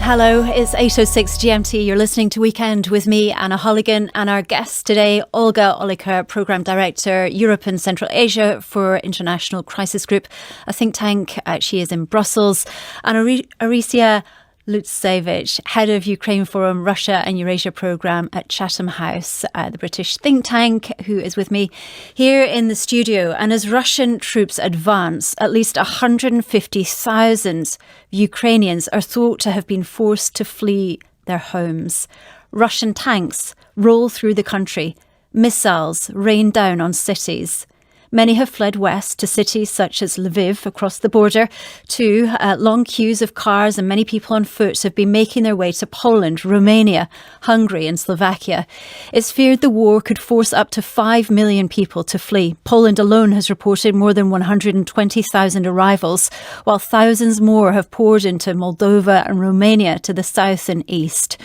Hello, it's 8:06 GMT. You're listening to Weekend with me, Anna Holligan, and our guest today, Olga Oliker, Programme Director, Europe and Central Asia for International Crisis Group, a think tank. She is in Brussels. And Arisia Lutsevich, Head of Ukraine Forum, Russia and Eurasia Programme at Chatham House, the British think tank, who is with me here in the studio. And as Russian troops advance, at least 150,000 Ukrainians are thought to have been forced to flee their homes. Russian tanks roll through the country. Missiles rain down on cities. Many have fled west to cities such as Lviv across the border. Too, long queues of cars and many people on foot have been making their way to Poland, Romania, Hungary and Slovakia. It's feared the war could force up to 5 million people to flee. Poland alone has reported more than 120,000 arrivals, while thousands more have poured into Moldova and Romania to the south and east.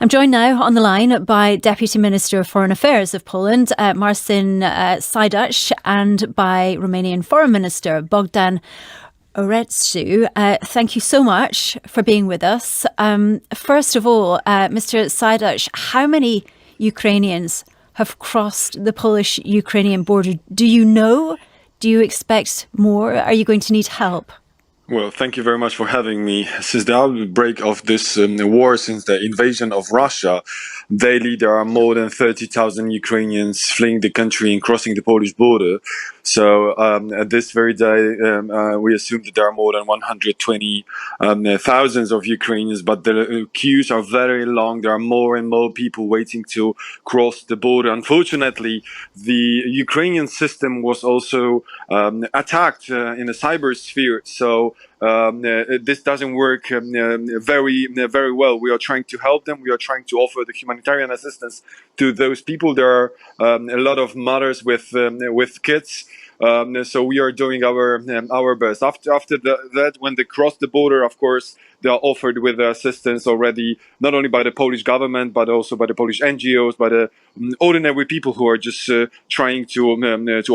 I'm joined now on the line by Deputy Minister of Foreign Affairs of Poland, Marcin Sajdasz, and by Romanian Foreign Minister Bogdan Aurescu. Thank you so much for being with us. First of all, Mr. Sajdasz, how many Ukrainians have crossed the Polish-Ukrainian border? Do you know? Do you expect more? Are you going to need help? Well, thank you very much for having me. Since the outbreak of this war, since the invasion of Russia, daily there are more than 30,000 Ukrainians fleeing the country and crossing the Polish border. So at this very day, we assume that there are more than 120,000 of Ukrainians, but the queues are very long. There are more and more people waiting to cross the border. Unfortunately, the Ukrainian system was also attacked in the cyber sphere. So this doesn't work very well. We are trying to help them. We are trying to offer the humanitarian assistance to those people. There are a lot of mothers with kids. So we are doing our best. After that, when they cross the border, of course, they are offered with assistance already, not only by the Polish government, but also by the Polish NGOs, by the ordinary people who are just trying to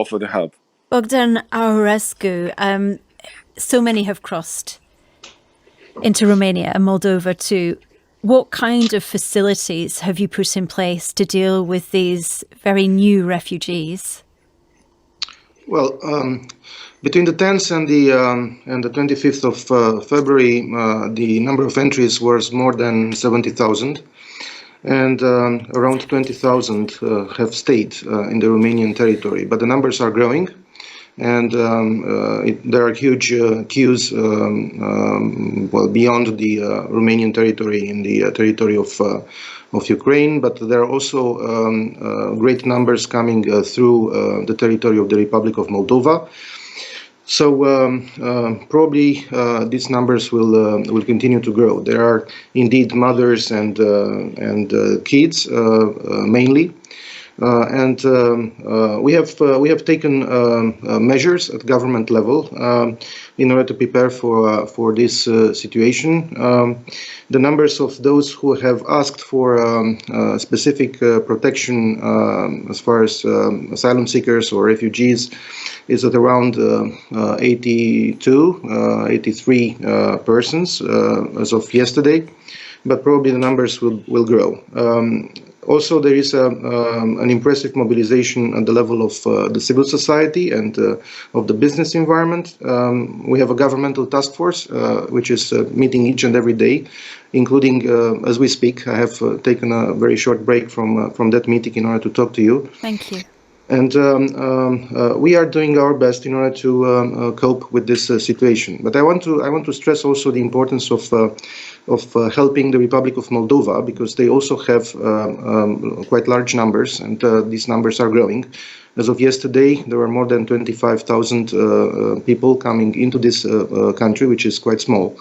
offer the help. Bogdan Aurescu, so many have crossed into Romania and Moldova too. What kind of facilities have you put in place to deal with these very new refugees? Well, between the 10th and the 25th of February, the number of entries was more than 70,000, and around 20,000 have stayed in the Romanian territory. But the numbers are growing, and there are huge queues beyond the Romanian territory in the territory of Ukraine, but there are also great numbers coming through the territory of the Republic of Moldova. So probably these numbers will continue to grow. There are indeed mothers and kids mainly. And we have taken measures at government level in order to prepare for this situation. The numbers of those who have asked for specific protection as far as asylum seekers or refugees is at around 83 persons as of yesterday, but probably the numbers will grow. Also, there is an impressive mobilization at the level of the civil society and of the business environment. We have a governmental task force which is meeting each and every day, including, as we speak. I have taken a very short break from that meeting in order to talk to you. Thank you. And we are doing our best in order to cope with this situation. But I want to stress also the importance of helping the Republic of Moldova, because they also have quite large numbers, and these numbers are growing. As of yesterday, there were more than 25,000 people coming into this country, which is quite small.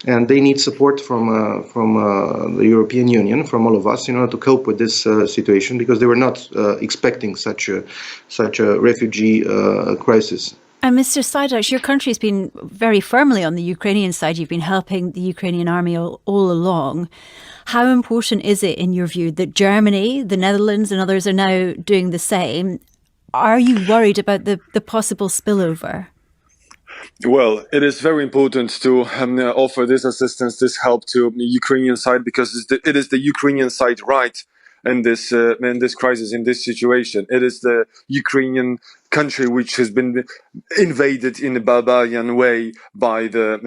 And they need support from the European Union, from all of us, in order to cope with this situation, because they were not expecting such a refugee crisis. And Mr. Sajdasz, your country's been very firmly on the Ukrainian side. You've been helping the Ukrainian army all along. How important is it, in your view, that Germany, the Netherlands and others are now doing the same? Are you worried about the possible spillover? Well, it is very important to offer this assistance, this help to the Ukrainian side, because it is the Ukrainian side right in this crisis, in this situation. It is the Ukrainian country which has been invaded in a barbarian way by the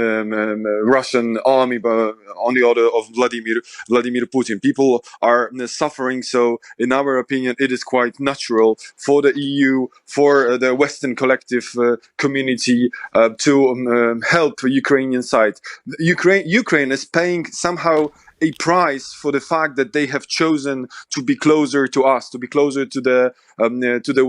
Russian army, on the order of Vladimir Putin. People are suffering, so in our opinion, it is quite natural for the EU, for the Western collective community to help Ukrainian side. Ukraine is paying somehow a price for the fact that they have chosen to be closer to us, to be closer to the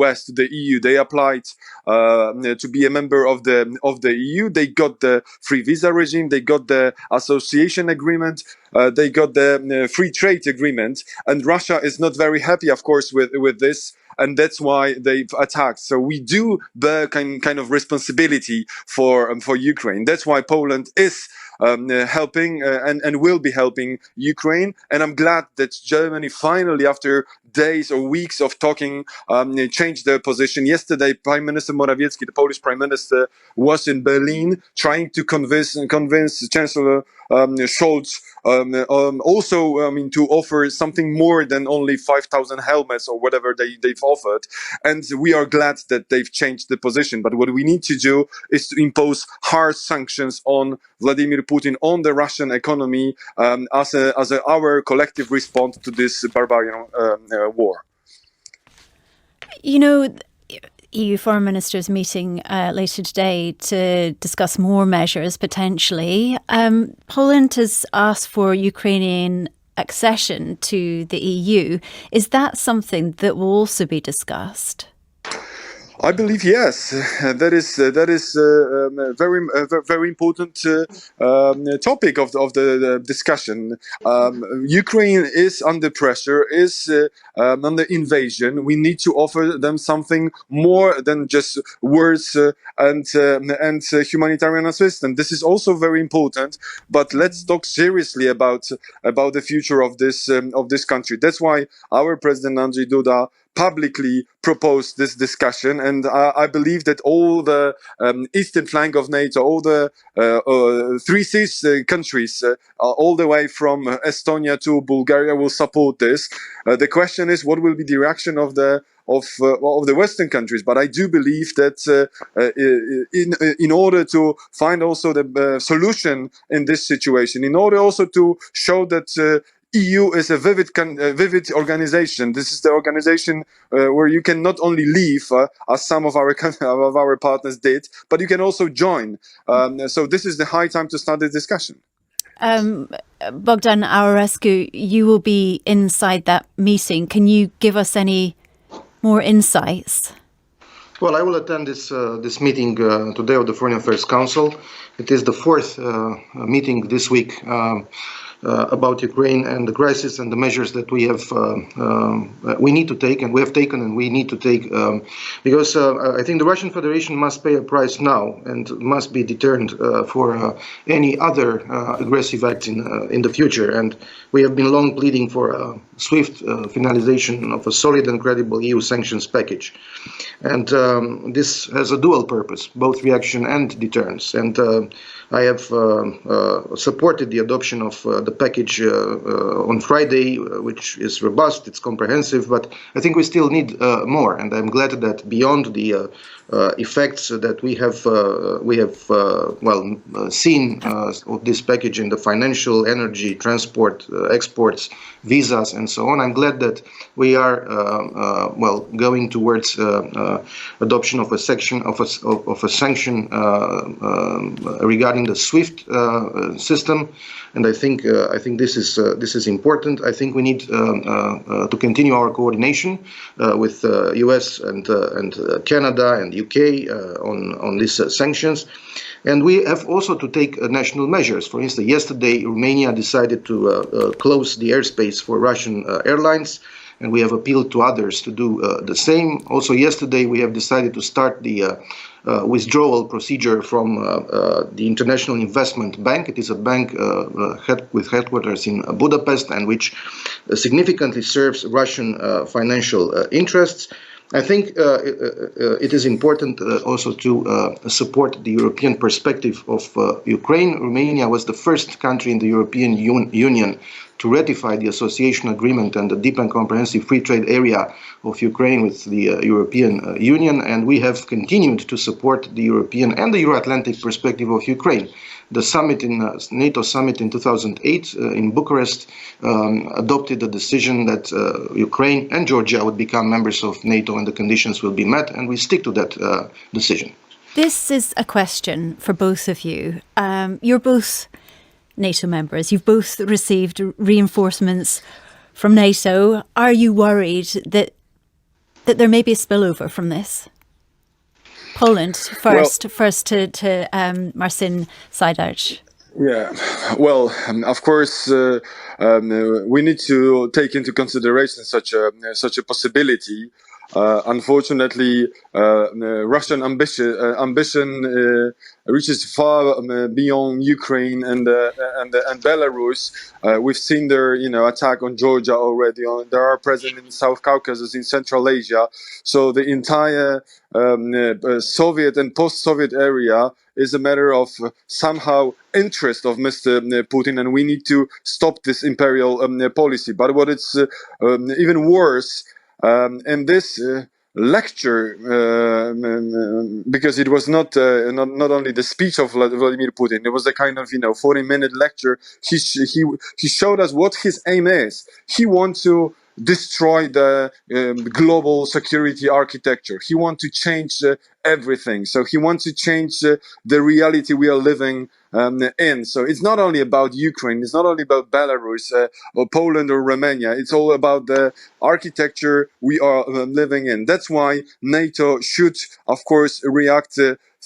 West, to the EU. They applied to be a member of the EU. They got the free visa regime. They got the association agreement. They got the free trade agreement. And Russia is not very happy, of course, with this. And that's why they've attacked. So we do bear kind of responsibility for Ukraine. That's why Poland is helping and will be helping Ukraine. And I'm glad that Germany finally, after days or weeks of talking, changed their position. Yesterday, Prime Minister Morawiecki, the Polish Prime Minister, was in Berlin trying to convince Chancellor Scholz also to offer something more than only 5,000 helmets or whatever they've offered. And we are glad that they've changed the position. But what we need to do is to impose hard sanctions on Vladimir Putin, on the Russian economy, as our collective response to this barbarian war. You know, EU foreign ministers meeting later today to discuss more measures potentially. Poland has asked for Ukrainian accession to the EU. Is that something that will also be discussed? I believe yes. That is very important topic of the discussion. Ukraine is under pressure, is under invasion. We need to offer them something more than just words and humanitarian assistance. This is also very important. But let's talk seriously about the future of this country. That's why our President Andrzej Duda publicly proposed this discussion, and I believe that all the eastern flank of NATO, all the 3 seas countries, all the way from Estonia to Bulgaria, will support this. The question is, what will be the reaction of the Western countries? But I do believe that in order to find also the solution in this situation, in order also to show that EU is a vivid organization. This is the organization where you can not only leave, as some of our partners did, but you can also join. So this is the high time to start the discussion. Bogdan, Aurescu, you will be inside that meeting. Can you give us any more insights? Well, I will attend this meeting today of the Foreign Affairs Council. It is the 4th meeting this week about Ukraine and the crisis and the measures that we need to take, and we have taken and we need to take, because I think the Russian Federation must pay a price now and must be deterrent for any other aggressive act in the future. And we have been long pleading for a swift finalization of a solid and credible EU sanctions package. And this has a dual purpose, both reaction and deterrence. And I have supported the adoption of the package on Friday, which is robust, it's comprehensive, but I think we still need more. And I'm glad that beyond the effects that we have seen of this package in the financial, energy, transport, exports, visas, and so on, I'm glad that we are going towards adoption of a sanction regarding the SWIFT system, and I think this is important. I think we need to continue our coordination with US and Canada and UK on these sanctions. And we have also to take national measures. For instance, yesterday Romania decided to close the airspace for Russian airlines, and we have appealed to others to do the same. Also yesterday we have decided to start the withdrawal procedure from the International Investment Bank. It is a bank with headquarters in Budapest and which significantly serves Russian financial interests. I think it is important also to support the European perspective of Ukraine. Romania was the first country in the European Union to ratify the association agreement and the deep and comprehensive free trade area of Ukraine with the European Union, and we have continued to support the European and the Euro-Atlantic perspective of Ukraine. The summit in NATO summit in 2008 in Bucharest adopted the decision that Ukraine and Georgia would become members of NATO and the conditions will be met, and we stick to that decision. This is a question for both of you. You're both NATO members. You've both received reinforcements from NATO. Are you worried that there may be a spillover from this? Poland first to Marcin Sajdarz. Yeah, well, of course, we need to take into consideration such a possibility. Unfortunately, Russian ambition reaches far beyond Ukraine and Belarus. We've seen their attack on Georgia already. They are present in South Caucasus, in Central Asia. So the entire Soviet and post-Soviet area is a matter of somehow interest of Mr. Putin, and we need to stop this imperial policy. But what it's even worse. And this lecture, because it was not only the speech of Vladimir Putin, it was a kind of 40-minute lecture. He showed us what his aim is. He wants to destroy the global security architecture. He wants to change everything. So he wants to change the reality we are living in. So it's not only about Ukraine, it's not only about Belarus or Poland or Romania, it's all about the architecture we are living in. That's why NATO should, of course, react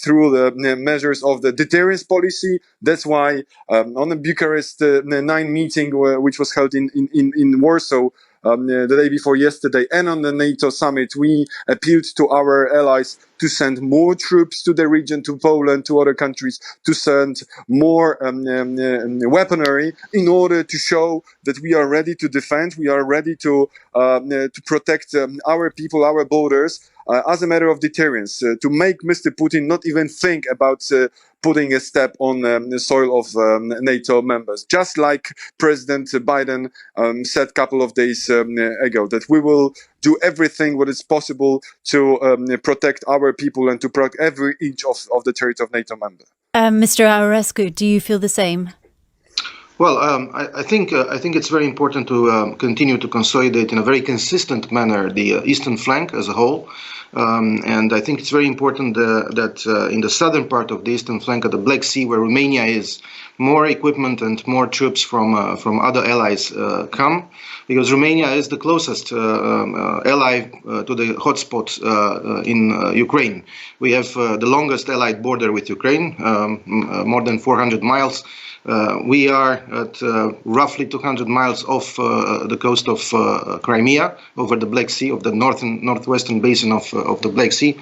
through the measures of the deterrence policy. That's why on the Bucharest 9 meeting, which was held in Warsaw, the day before yesterday, and on the NATO summit, we appealed to our allies to send more troops to the region, to Poland, to other countries, to send more weaponry in order to show that we are ready to defend, we are ready to protect our people, our borders, as a matter of deterrence, to make Mr. Putin not even think about putting a step on the soil of NATO members. Just like President Biden said a couple of days ago, that we will do everything what is possible to protect our people and to protect every inch of the territory of NATO member. Mr. Aurescu, do you feel the same? Well, I think it's very important to continue to consolidate in a very consistent manner the eastern flank as a whole. And I think it's very important that in the southern part of the eastern flank of the Black Sea, where Romania is, more equipment and more troops from other allies come, because Romania is the closest ally to the hotspot in Ukraine. We have the longest allied border with Ukraine, more than 400 miles. We are at roughly 200 miles off the coast of Crimea, over the Black Sea, of the northwestern basin of the Black Sea.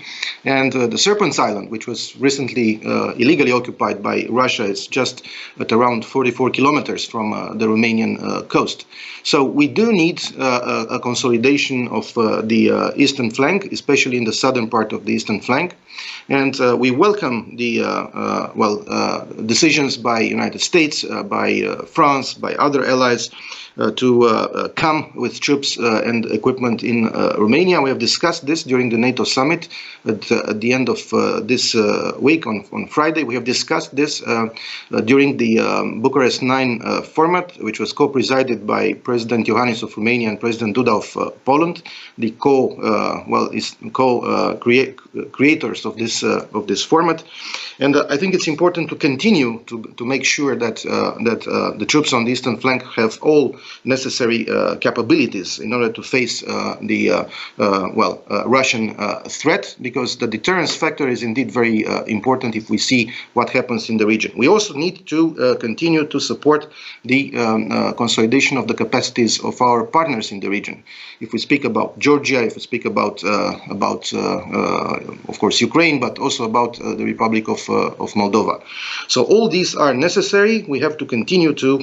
And the Serpents Island, which was recently illegally occupied by Russia, is just at around 44 kilometers from the Romanian coast. So we do need a consolidation of the eastern flank, especially in the southern part of the eastern flank. And we welcome the decisions by United States, by France, by other allies to come with troops and equipment in Romania. We have discussed this during the NATO summit at the end of this week on Friday. We have discussed this during the Bucharest 9 format, which was co-presided by President Iohannis of Romania and President Duda of Poland, the co-creators of this format. And I think it's important to continue to make sure that the troops on the eastern flank have all necessary capabilities in order to face the Russian threat, because the deterrence factor is indeed very important if we see what happens in the region. We also need to continue to support the consolidation of the capacities of our partners in the region. If we speak about Georgia, if we speak about of course Ukraine, but also about the Republic of Moldova. So all these are necessary. We have to continue to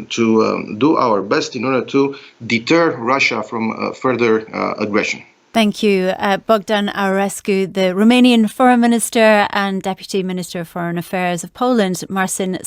do our best in order to deter Russia from further aggression. Thank you. Bogdan Aurescu, the Romanian Foreign Minister, and Deputy Minister of Foreign Affairs of Poland, Marcin